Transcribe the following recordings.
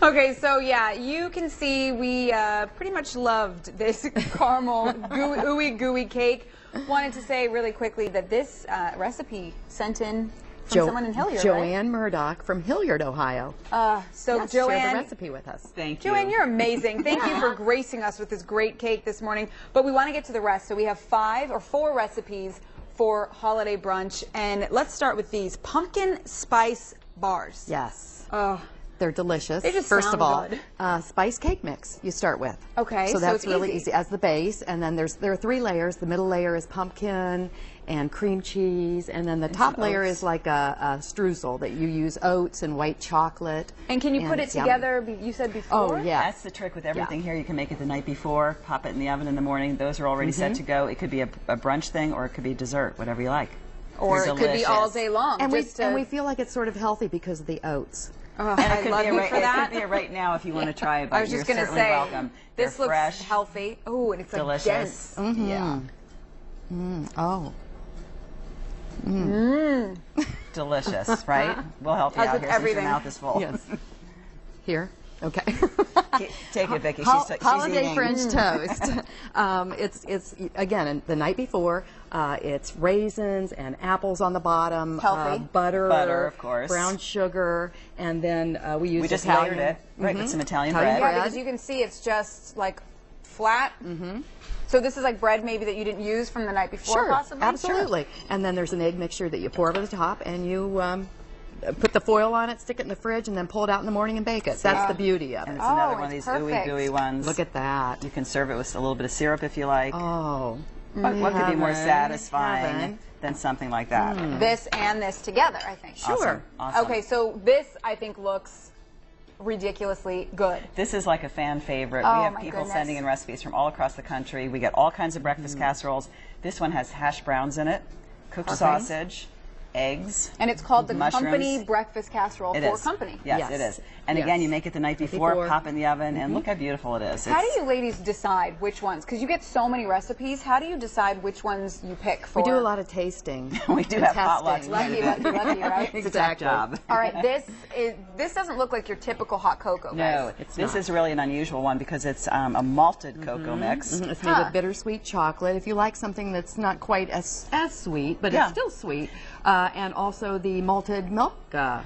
Okay, so yeah, you can see we pretty much loved this caramel ooey gooey cake. Wanted to say really quickly that this recipe sent in from someone in Hilliard, Jo right? Ann Murdoch from Hilliard, Ohio. So yes, Jo share Ann, the recipe with us. Thank you. Jo Ann, you're amazing. Thank you for gracing us with this great cake this morning. But we want to get to the rest. So we have 5 or 4 recipes for holiday brunch, and let's start with these pumpkin spice bars. Yes. Oh. They're delicious. They just First sound of all, good. Spice cake mix you start with. Okay, so that's it's really easy as the base, and then there are 3 layers. The middle layer is pumpkin and cream cheese, and then the top layer is like a streusel that you use oats and white chocolate. And can you put it together? You said before. Oh yeah, that's the trick with everything here. You can make it the night before, pop it in the oven in the morning. Those are already set to go. It could be a brunch thing, or it could be dessert, whatever you like. Or it could be all day long. And we feel like it's sort of healthy because of the oats. And it could be for that. It could be right now if you want to try it. But I was just going to say, welcome. this looks fresh, healthy. Oh, and it's like delicious. dense. Yeah. Oh. Delicious, right? We'll help you As out with here since everything. your mouth is full. Yes. Here. Okay. Take it, Vicki. She's Holiday eating. French toast. It's again the night before. It's raisins and apples on the bottom. Healthy. Butter, of course. Brown sugar, and then we use just Italian. layered it right with some Italian Italian bread. Yeah, because you can see it's just like flat. So this is like bread maybe that you didn't use from the night before, possibly? Absolutely. And then there's an egg mixture that you pour over the top, and you put the foil on it, stick it in the fridge, and then pull it out in the morning and bake it. That's the beauty of And it. it's another one of it's these ooey gooey ones. Look at that. You can serve it with a little bit of syrup if you like. Oh. What could be more satisfying Heaven. than something like that? This and this together, I think. Sure. Awesome. Okay, so this I think looks ridiculously good. This is like a fan favorite. Oh, We have my people goodness. sending in recipes from all across the country. We get all kinds of breakfast casseroles. This one has hash browns in it, cooked sausage, eggs. And it's called the mushrooms. Company Breakfast Casserole It for is. Company. Yes, Yes. it is. And Yes. again, you make it the night before, pop in the oven, and look how beautiful it is. How do you ladies decide which ones? Because you get so many recipes. How do you decide which ones you pick for? We do a lot of tasting. We do have potlucks. Lucky, right? It's a tech job. All right, this doesn't look like your typical hot cocoa, guys. No, this is really an unusual one because it's a malted cocoa mix. It's made with bittersweet chocolate. If you like something that's not quite as sweet, but it's still sweet, and also the malted milk powder.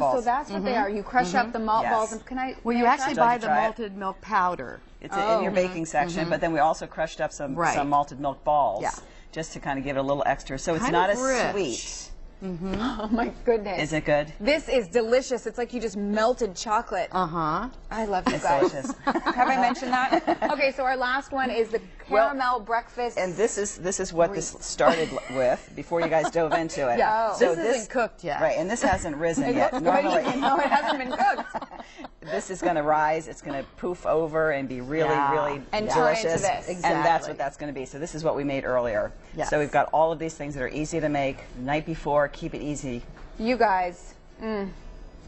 Oh, so that's what they are. You crush up the malt balls, and can I? Well, may you I actually try? buy the try it? malted milk powder. It's in your baking section, but then we also crushed up some malted milk balls just to kind of give it a little extra. So it's Kind not of as rich. sweet. Oh my goodness! Is it good? This is delicious. It's like you just melted chocolate. Uh-huh. I love you It's guys. delicious. Have I mentioned that? Okay, so our last one is the caramel breakfast. And this is what this started with before you guys dove into it. Yeah. So This isn't cooked yet. Right, and this hasn't risen yet. Good, Normally, even though it hasn't been cooked. this is going to rise. It's going to poof over and be really, really And turn into delicious. this. And that's Exactly. what that's going to be. So this is what we made earlier. Yes. So we've got all of these things that are easy to make night before. Keep it easy. You guys,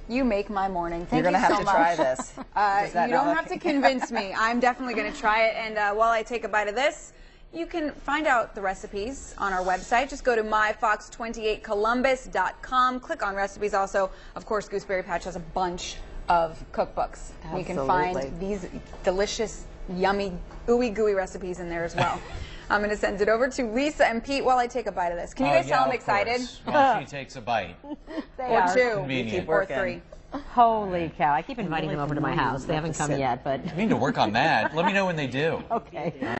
you make my morning. Thank You're going to you have so to much. try this. You don't have to convince me. I'm definitely going to try it. And while I take a bite of this, you can find out the recipes on our website. Just go to myfox28columbus.com. Click on recipes. Also, of course, Gooseberry Patch has a bunch of cookbooks. You can find these delicious, yummy, ooey gooey recipes in there as well. I'm going to send it over to Lisa and Pete while I take a bite of this. Can you guys tell I'm excited? Well, she takes a bite. Or two. Convenient. Or 3. Holy cow. I keep inviting them over to my house. They haven't come yet, but... I need to work on that. Let me know when they do. Okay.